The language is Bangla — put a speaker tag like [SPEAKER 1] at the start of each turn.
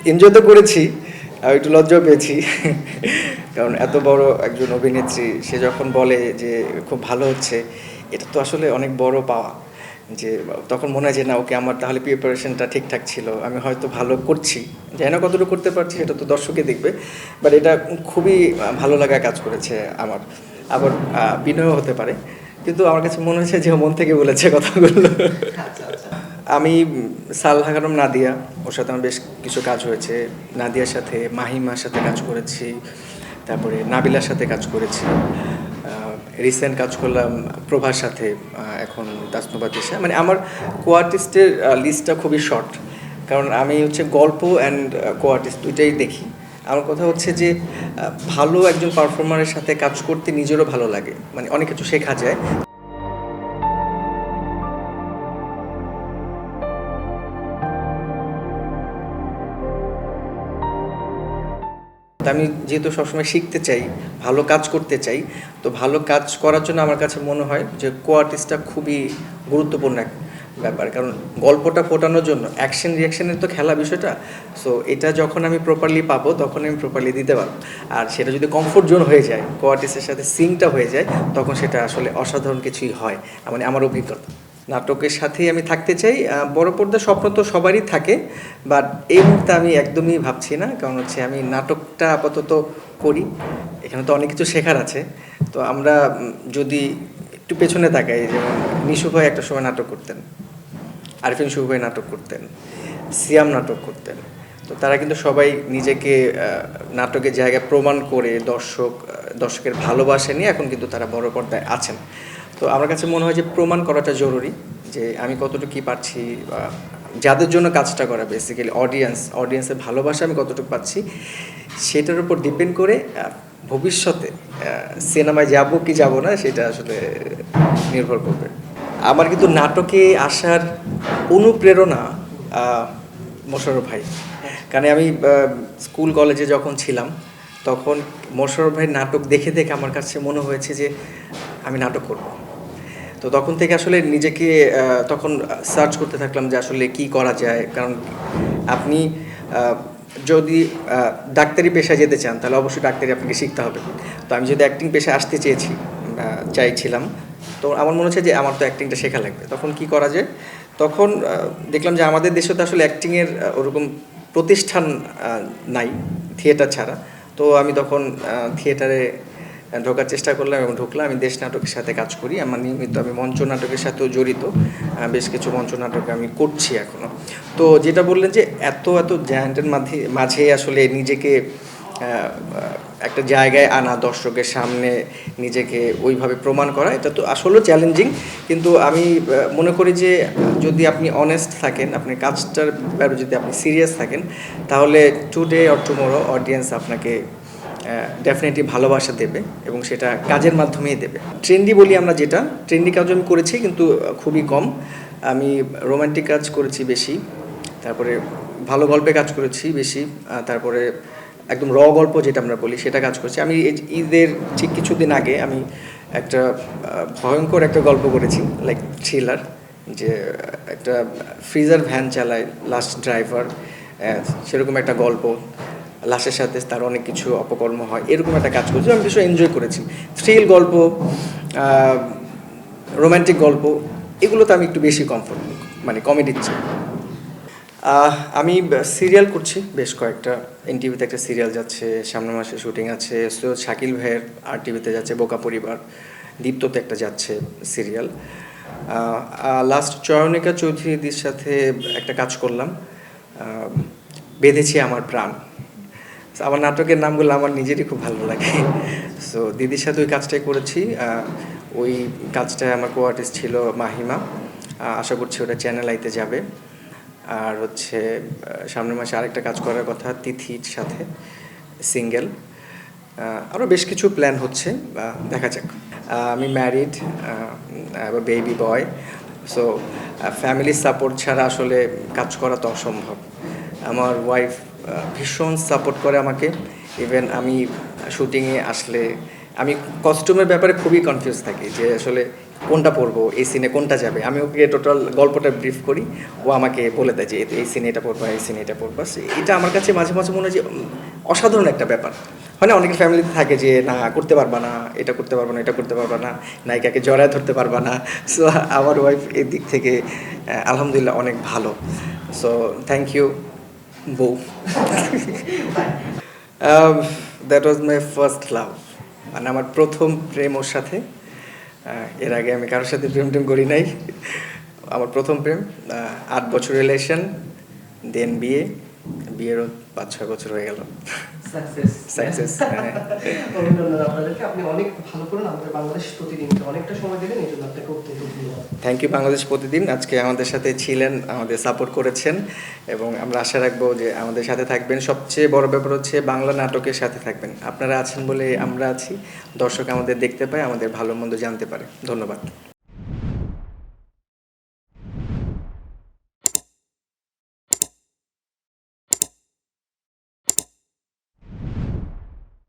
[SPEAKER 1] এনজয় তো করেছি, একটু লজ্জাও পেয়েছি। কারণ এত বড় একজন অভিনেত্রী সে যখন বলে যে খুব ভালো হচ্ছে, এটা তো আসলে অনেক বড় পাওয়া। যে তখন মনে হয় যে না, ওকে, আমার তাহলে প্রিপারেশনটা ঠিকঠাক ছিল, আমি হয়তো ভালো করছি। জানি না কতটুকু করতে পারছি, সেটা তো দর্শকে দেখবে। বাট এটা খুবই ভালো লাগা কাজ করেছে আমার। আবার বিনয়ও হতে পারে, কিন্তু আমার কাছে মনে হয়েছে যে ও মন থেকে বলেছে কথাগুলো। আমি সালহা খানম নাদিয়া, ওর সাথে আমার বেশ কিছু কাজ হয়েছে। নাদিয়ার সাথে, মাহিমার সাথে কাজ করেছি, তারপরে নাবিলার সাথে কাজ করেছি। রিসেন্ট কাজ করলাম প্রভার সাথে, এখন তাসনুবা তিশা। মানে আমার কো আর্টিস্টের লিস্টটা খুবই শর্ট, কারণ আমি হচ্ছে গল্প অ্যান্ড কো আর্টিস্ট দুইটাই দেখি। আমার কথা হচ্ছে যে ভালো একজন পারফর্মারের সাথে কাজ করতে নিজেরও ভালো লাগে, মানে অনেক কিছু শেখা যায়। তা আমি যেহেতু সবসময় শিখতে চাই, ভালো কাজ করতে চাই, তো ভালো কাজ করার জন্য আমার কাছে মনে হয় যে কো আর্টিস্টটা খুবই গুরুত্বপূর্ণ এক ব্যাপার। কারণ গল্পটা ফোটানোর জন্য অ্যাকশন রিয়াকশনের তো খেলা বিষয়টা। সো এটা যখন আমি প্রপারলি পাবো, তখন আমি প্রপারলি দিতে পারবো। আর সেটা যদি কমফোর্ট জোন হয়ে যায়, কো আর্টিস্টের সাথে সিঙ্কটা হয়ে যায়, তখন সেটা আসলে অসাধারণ কিছুই হয়, মানে আমার অভিজ্ঞতা। নাটকের সাথেই আমি থাকতে চাই। বড় পর্দার স্বপ্ন তো সবারই থাকে, বাট এই মুহূর্তে আমি একদমই ভাবছি না। কারণ হচ্ছে আমি নাটকটা আপাতত করি, এখানে তো অনেক কিছু শেখার আছে। তো আমরা যদি একটু পেছনে তাকাই, যেমন নিশু ভাই একটা সময় নাটক করতেন, আরিফিন শুভ ভাই নাটক করতেন, সিয়াম নাটক করতেন। তো তারা কিন্তু সবাই নিজেকে নাটকের জায়গায় প্রমাণ করে দর্শকের ভালোবাসা নিয়ে এখন কিন্তু তারা বড় পর্দায় আছেন। তো আমার কাছে মনে হয় যে প্রমাণ করাটা জরুরি, যে আমি কতটুকু কী পারছি, বা যাদের জন্য কাজটা করা, বেসিক্যালি অডিয়েন্সের ভালোবাসা আমি কতটুকু পাচ্ছি, সেটার উপর ডিপেন্ড করে ভবিষ্যতে সিনেমায় যাব কি যাব না, সেটা আসলে নির্ভর করবে। আমার কিন্তু নাটকে আসার অনুপ্রেরণা মোশাররফ ভাই। কারণ আমি স্কুল কলেজে যখন ছিলাম, তখন মোশাররফ ভাইয়ের নাটক দেখে দেখে আমার কাছে মনে হয়েছে যে আমি নাটক করব। তো তখন থেকে আসলে নিজেকে তখন সার্চ করতে থাকলাম যে আসলে কি করা যায়। কারণ আপনি যদি ডাক্তারি পেশায় যেতে চান, তাহলে অবশ্যই ডাক্তারি আপনাকে শিখতে হবে। তো আমি যদি অ্যাক্টিং পেশায় আসতে চাইছিলাম, তো আমার মনে হচ্ছে যে আমার তো অ্যাক্টিংটা শেখা লাগবে। তখন কি করা যায়? তখন দেখলাম যে আমাদের দেশে তো আসলে অ্যাক্টিংয়ের ওরকম প্রতিষ্ঠান নাই, থিয়েটার ছাড়া। তো আমি তখন থিয়েটারে ঢোকার চেষ্টা করলাম এবং ঢুকলাম। আমি দেশ নাটকের সাথে কাজ করি, আমার নিয়মিত আমি মঞ্চ নাটকের সাথেও জড়িত। বেশ কিছু মঞ্চ নাটক আমি করছি এখনও। তো যেটা বললেন যে এত এত জায়ান্টের মাঝে আসলে নিজেকে একটা জায়গায় আনা, দর্শকের সামনে নিজেকে ওইভাবে প্রমাণ করা, এটা তো আসলেও চ্যালেঞ্জিং। কিন্তু আমি মনে করি যে যদি আপনি অনেস্ট থাকেন, আপনি কাজটার ব্যাপারে যদি আপনি সিরিয়াস থাকেন, তাহলে টুডে অর টুমোরো অডিয়েন্স আপনাকে ডেফিনেটলি ভালোবাসা দেবে, এবং সেটা কাজের মাধ্যমেই দেবে। ট্রেন্ডি বলি আমরা, যেটা ট্রেন্ডি কাজ আমি করেছি কিন্তু খুবই কম। আমি রোমান্টিক কাজ করেছি বেশি, তারপরে ভালো গল্পে কাজ করেছি বেশি, তারপরে একদম গল্প যেটা আমরা বলি সেটা কাজ করছি। আমি ঈদের ঠিক কিছুদিন আগে আমি একটা ভয়ঙ্কর একটা গল্প করেছি, লাইক থ্রিলার, যে একটা ফ্রিজার ভ্যান চালায় লাস্ট ড্রাইভার, সেরকম একটা গল্প। লাশের সাথে তার অনেক কিছু অপকর্ম হয়, এরকম একটা কাজ করেছি, আমি কিছু এনজয় করেছি। থ্রিল গল্প, রোম্যান্টিক গল্প, এগুলোতে আমি একটু বেশি কমফোর্ট, মানে কমেডির চেয়ে। আমি সিরিয়াল করছি বেশ কয়েকটা। এনটিভিতে একটা সিরিয়াল যাচ্ছে, সামনের মাসে শুটিং আছে। সৈয়দ শাকিল ভাইয়ের আর টিভিতে যাচ্ছে বোকা পরিবার। দীপ্ততে একটা যাচ্ছে সিরিয়াল। লাস্ট চয়নিকা চৌধুরীদের সাথে একটা কাজ করলাম, বেঁধেছি আমার প্রাণ। আমার নাটকের নামগুলো আমার নিজেরই খুব ভালো লাগে। সো দিদির সাথে ওই কাজটাই করেছি। ওই কাজটায় আমার কো আর্টিস্ট ছিল মাহিমা। আশা করছি ওটা চ্যানেল আইতে যাবে। আর হচ্ছে সামনের মাসে আরেকটা কাজ করার কথা তিথির সাথে, সিঙ্গেল। আরও বেশ কিছু প্ল্যান হচ্ছে, দেখা যাক। আমি ম্যারিড, বেবি বয়। সো ফ্যামিলির সাপোর্ট ছাড়া আসলে কাজ করা তো অসম্ভব। আমার ওয়াইফ ভীষণ সাপোর্ট করে আমাকে। ইভেন আমি শুটিংয়ে আসলে আমি কস্টিউমের ব্যাপারে খুবই কনফিউজ থাকি, যে আসলে কোনটা পড়বো, এই সিনে কোনটা যাবে। আমি ওকে টোটাল গল্পটা ব্রিফ করি, ও আমাকে বলে দেয় যে এই সিনে এটা পড়বা, এই সিনে এটা পড়বা। এটা আমার কাছে মাঝে মাঝে মনে হয় যে অসাধারণ একটা ব্যাপার। হয় না, অনেকের ফ্যামিলিতে থাকে যে না করতে পারবা না, এটা করতে পারবা না, এটা করতে পারবা না, নায়িকাকে জড়ায় ধরতে পারবা না। সো আমার ওয়াইফ এই দিক থেকে আলহামদুলিল্লাহ অনেক ভালো। সো থ্যাংক ইউ বউ। That was my first love, মানে আমার প্রথম প্রেম ওর সাথে। এর আগে আমি কারোর সাথে প্রেম টেম করি নাই। আমার প্রথম প্রেম, 8 বছর রিলেশন, দেন বিয়েরও 5-6 বছর হয়ে গেল। সাকসেস।
[SPEAKER 2] অভিনন্দন আপনাদেরকে, আপনি অনেক ভালো করেন। আমাদের বাংলাদেশ প্রতিদিনকে অনেকটা সময় দিলেন, এই জন্য আপনাকে অত্যন্ত ধন্যবাদ।
[SPEAKER 1] থ্যাংক ইউ বাংলাদেশ প্রতিদিন, আজকে আমাদের সাথে ছিলেন, আমাদের সাপোর্ট করেছেন এবং আমরা আশা রাখবো যে আমাদের সাথে থাকবেন। সবচেয়ে বড় ব্যাপার হচ্ছে বাংলা নাটকের সাথে থাকবেন। আপনারা আছেন বলে আমরা আছি, দর্শক আমাদের দেখতে পায়, আমাদের ভালো মন্দ জানতে পারে। ধন্যবাদ।